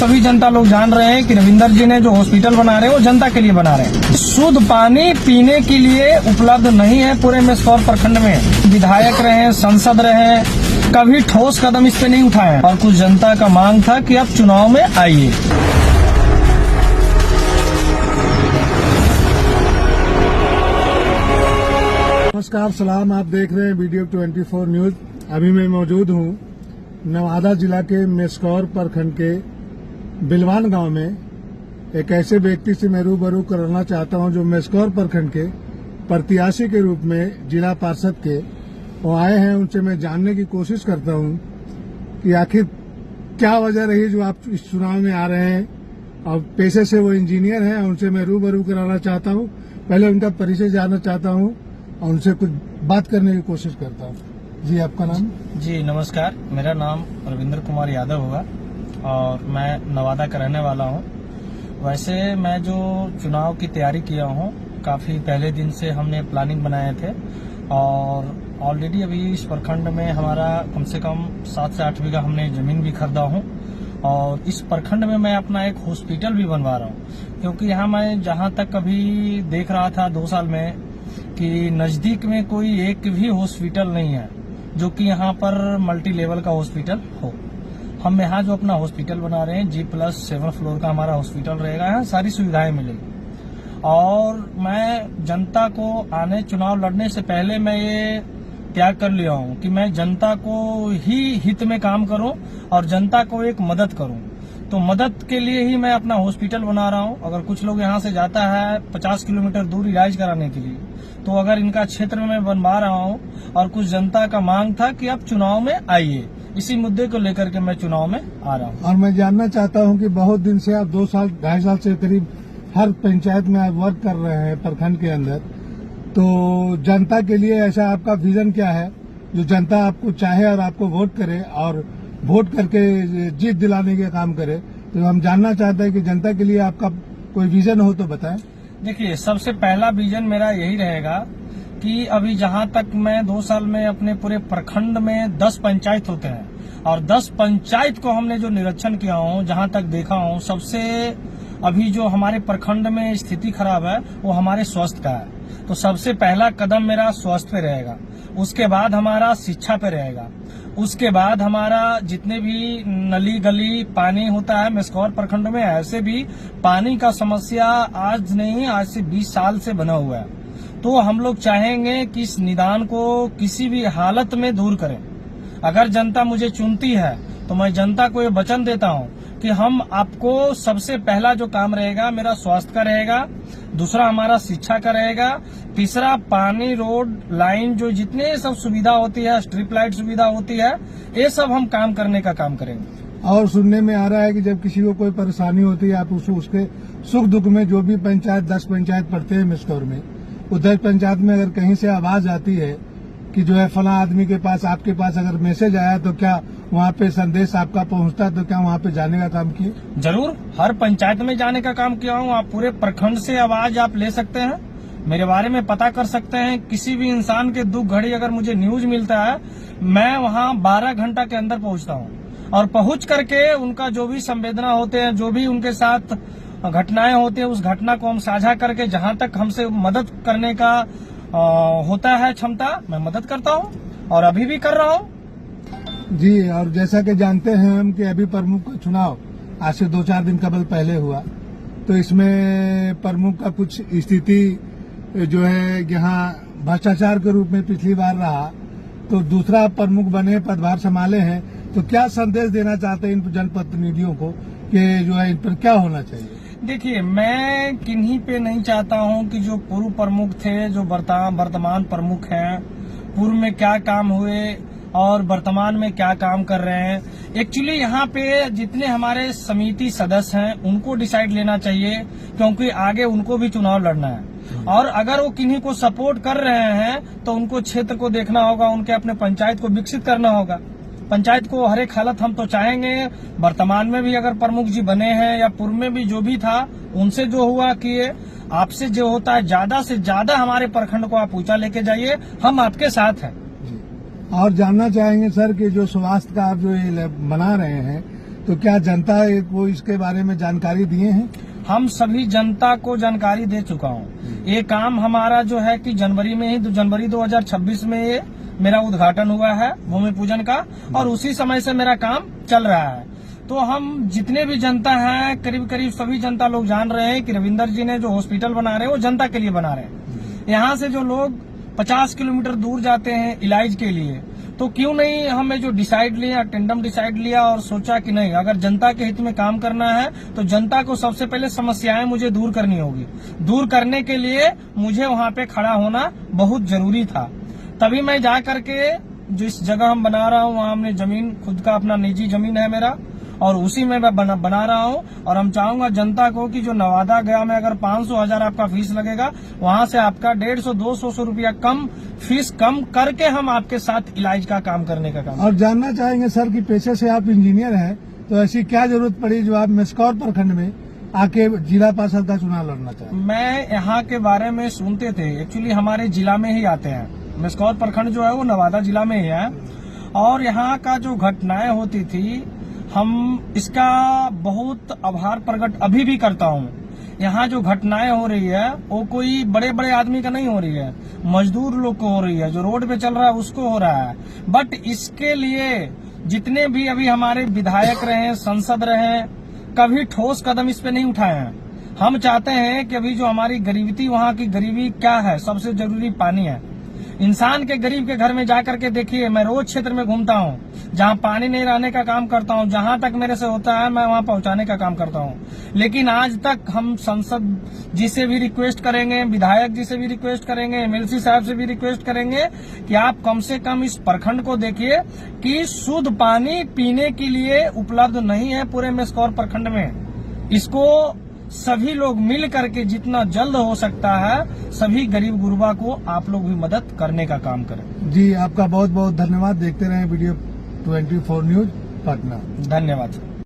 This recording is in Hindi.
सभी जनता लोग जान रहे हैं कि रविंदर जी ने जो हॉस्पिटल बना रहे हैं वो जनता के लिए बना रहे हैं। शुद्ध पानी पीने के लिए उपलब्ध नहीं है पूरे मेस्कौर प्रखंड में। विधायक रहे, सांसद रहे, कभी ठोस कदम इस पे नहीं उठाए और कुछ जनता का मांग था कि आप चुनाव में आइए। नमस्कार, सलाम। आप देख रहे हैं वीडियो 24 न्यूज। अभी मैं मौजूद हूं नवादा जिला के मेस्कौर प्रखंड के बिलवान गांव में। एक ऐसे व्यक्ति से मैं रूबरू कराना चाहता हूं जो मेस्कौर प्रखंड के प्रत्याशी के रूप में जिला पार्षद के वो आए हैं। उनसे मैं जानने की कोशिश करता हूं कि आखिर क्या वजह रही जो आप इस चुनाव में आ रहे हैं। और पेशे से वो इंजीनियर हैं, उनसे मैं रूबरू कराना चाहता हूं। पहले उनका परिचय जानना चाहता हूं और उनसे कुछ बात करने की कोशिश करता हूँ। जी, आपका नाम? जी नमस्कार, मेरा नाम रविंद्र कुमार यादव होगा और मैं नवादा का रहने वाला हूँ। वैसे मैं जो चुनाव की तैयारी किया हूँ, काफ़ी पहले दिन से हमने प्लानिंग बनाए थे और ऑलरेडी अभी इस प्रखंड में हमारा कम से कम 7 से 8 बीघा हमने ज़मीन भी खरीदा हूँ और इस प्रखंड में मैं अपना एक हॉस्पिटल भी बनवा रहा हूँ। क्योंकि यहाँ मैं जहाँ तक अभी देख रहा था 2 साल में कि नजदीक में कोई एक भी हॉस्पिटल नहीं है जो कि यहाँ पर मल्टी लेवल का हॉस्पिटल हो। हम यहाँ जो अपना हॉस्पिटल बना रहे हैं G+7 फ्लोर का हमारा हॉस्पिटल रहेगा। यहाँ सारी सुविधाएं मिलेगी और मैं जनता को आने चुनाव लड़ने से पहले मैं ये त्याग कर लिया हूँ कि मैं जनता को ही हित में काम करूँ और जनता को एक मदद करूँ। तो मदद के लिए ही मैं अपना हॉस्पिटल बना रहा हूँ। अगर कुछ लोग यहाँ से जाता है 50 किलोमीटर दूर इलाज कराने के लिए, तो अगर इनका क्षेत्र में मैं बनवा रहा हूँ और कुछ जनता का मांग था कि आप चुनाव में आइए, इसी मुद्दे को लेकर के मैं चुनाव में आ रहा हूँ। और मैं जानना चाहता हूँ कि बहुत दिन से आप 2 साल 2.5 साल से करीब हर पंचायत में आप वर्क कर रहे हैं प्रखंड के अंदर। तो जनता के लिए ऐसा आपका विजन क्या है जो जनता आपको चाहे और आपको वोट करे और वोट करके जीत दिलाने का काम करे? तो हम जानना चाहते हैं कि जनता के लिए आपका कोई विजन हो तो बताएं। देखिए, सबसे पहला विजन मेरा यही रहेगा कि अभी जहाँ तक मैं 2 साल में अपने पूरे प्रखंड में 10 पंचायत होते हैं और 10 पंचायत को हमने जो निरीक्षण किया हूँ, जहाँ तक देखा हूँ, सबसे अभी जो हमारे प्रखंड में स्थिति खराब है वो हमारे स्वास्थ्य का है। तो सबसे पहला कदम मेरा स्वास्थ्य पे रहेगा, उसके बाद हमारा शिक्षा पे रहेगा, उसके बाद हमारा जितने भी नली गली पानी होता है मेस्कौर प्रखंड में, ऐसे भी पानी का समस्या आज नहीं, आज से 20 साल से बना हुआ है। तो हम लोग चाहेंगे कि इस निदान को किसी भी हालत में दूर करें। अगर जनता मुझे चुनती है तो मैं जनता को ये वचन देता हूँ कि हम आपको सबसे पहला जो काम रहेगा मेरा स्वास्थ्य का रहेगा, दूसरा हमारा शिक्षा का रहेगा, तीसरा पानी, रोड, लाइन, जो जितने सब सुविधा होती है, स्ट्रीट लाइट सुविधा होती है, ये सब हम काम करने का काम करेंगे। और सुनने में आ रहा है कि जब किसी को कोई परेशानी होती है आप उसके सुख दुख में जो भी पंचायत 10 पंचायत पड़ते हैं मेस्कौर में, वो 10 पंचायत में अगर कहीं से आवाज आती है कि जो है फला आदमी के पास, आपके पास अगर मैसेज आया तो क्या वहाँ पे संदेश आपका पहुँचता है? तो क्या वहाँ पे जाने का काम किए? जरूर, हर पंचायत में जाने का काम किया हूँ। आप पूरे प्रखंड से आवाज आप ले सकते हैं, मेरे बारे में पता कर सकते हैं। किसी भी इंसान के दुख घड़ी अगर मुझे न्यूज मिलता है, मैं वहाँ 12 घंटा के अंदर पहुँचता हूँ और पहुँच करके उनका जो भी संवेदना होते हैं, जो भी उनके साथ घटनाएं होती है, उस घटना को हम साझा करके जहाँ तक हमसे मदद करने का होता है क्षमता, मैं मदद करता हूँ और अभी भी कर रहा हूँ। जी, और जैसा कि जानते हैं हम कि अभी प्रमुख का चुनाव आज से 2-4 दिन कबल पहले हुआ, तो इसमें प्रमुख का कुछ स्थिति जो है यहाँ भ्रष्टाचार के रूप में पिछली बार रहा, तो दूसरा प्रमुख बने, पदभार संभाले हैं, तो क्या संदेश देना चाहते हैं इन जनप्रतिनिधियों को कि जो है इन पर क्या होना चाहिए? देखिए, मैं किन्हीं पे नहीं चाहता हूं कि जो पूर्व प्रमुख थे, जो वर्तमान प्रमुख हैं, पूर्व में क्या काम हुए और वर्तमान में क्या काम कर रहे हैं। एक्चुअली यहाँ पे जितने हमारे समिति सदस्य हैं उनको डिसाइड लेना चाहिए, क्योंकि आगे उनको भी चुनाव लड़ना है। और अगर वो किन्हीं को सपोर्ट कर रहे हैं तो उनको क्षेत्र को देखना होगा, उनके अपने पंचायत को विकसित करना होगा। पंचायत को हर एक हालत हम तो चाहेंगे, वर्तमान में भी अगर प्रमुख जी बने हैं या पूर्व में भी जो भी था, उनसे जो हुआ कि आपसे जो होता है ज्यादा से ज्यादा हमारे प्रखंड को आप ऊंचा लेके जाइए, हम आपके साथ हैं। और जानना चाहेंगे सर कि जो स्वास्थ्य का आप जो ये बना रहे हैं, तो क्या जनता को इसके बारे में जानकारी दिए हैं? हम सभी जनता को जानकारी दे चुका हूँ। ये काम हमारा जो है कि जनवरी में ही जनवरी 2026 में ये मेरा उद्घाटन हुआ है भूमि पूजन का, और उसी समय से मेरा काम चल रहा है। तो हम जितने भी जनता हैं, करीब करीब सभी जनता लोग जान रहे हैं कि रविंदर जी ने जो हॉस्पिटल बना रहे हैं वो जनता के लिए बना रहे हैं। यहाँ से जो लोग 50 किलोमीटर दूर जाते हैं इलाज के लिए, तो क्यों नहीं हमें जो डिसाइड लिया, टेंडम डिसाइड लिया और सोचा कि नहीं, अगर जनता के हित में काम करना है तो जनता को सबसे पहले समस्याएं मुझे दूर करनी होगी। दूर करने के लिए मुझे वहाँ पे खड़ा होना बहुत जरूरी था। तभी मैं जा करके जिस जगह हम बना रहा हूँ वहाँ हमने जमीन, खुद का अपना निजी जमीन है मेरा, और उसी में मैं बना रहा हूँ। और हम चाहूंगा जनता को कि जो नवादा गया में अगर 500,000 आपका फीस लगेगा, वहाँ से आपका 150-200 रुपया कम फीस कम करके हम आपके साथ इलाज का काम करने का काम। और जानना चाहेंगे सर कि पेशे से आप इंजीनियर हैं, तो ऐसी क्या जरूरत पड़ी जो आप मेस्कौर प्रखंड में आके जिला पार्षद का चुनाव लड़ना चाहें? मैं यहाँ के बारे में सुनते थे, एक्चुअली हमारे जिला में ही आते हैं। मेस्कौर प्रखंड जो है वो नवादा जिला में ही है, और यहाँ का जो घटनाएं होती थी, हम इसका बहुत आभार प्रकट अभी भी करता हूँ। यहाँ जो घटनाएं हो रही है वो कोई बड़े बड़े आदमी का नहीं हो रही है, मजदूर लोग को हो रही है, जो रोड पे चल रहा है उसको हो रहा है। बट इसके लिए जितने भी अभी हमारे विधायक रहे, सांसद रहे, कभी ठोस कदम इस पे नहीं उठाए हैं। हम चाहते हैं कि अभी जो हमारी गरीबी, वहाँ की गरीबी क्या है, सबसे जरूरी पानी है। इंसान के गरीब के घर में जाकर के देखिए, मैं रोज क्षेत्र में घूमता हूँ, जहाँ पानी नहीं रहने का काम करता हूँ, जहाँ तक मेरे से होता है मैं वहाँ पहुँचाने का काम करता हूँ। लेकिन आज तक हम सांसद जी से भी रिक्वेस्ट करेंगे, विधायक जी से भी रिक्वेस्ट करेंगे, एमएलसी साहब से भी रिक्वेस्ट करेंगे कि आप कम से कम इस प्रखंड को देखिए कि शुद्ध पानी पीने के लिए उपलब्ध नहीं है पूरे मेस्कौर प्रखंड में। इसको सभी लोग मिल करके जितना जल्द हो सकता है सभी गरीब गुरबा को आप लोग भी मदद करने का काम करें। जी, आपका बहुत बहुत धन्यवाद। देखते रहें वीडियो 24 न्यूज पटना। धन्यवाद।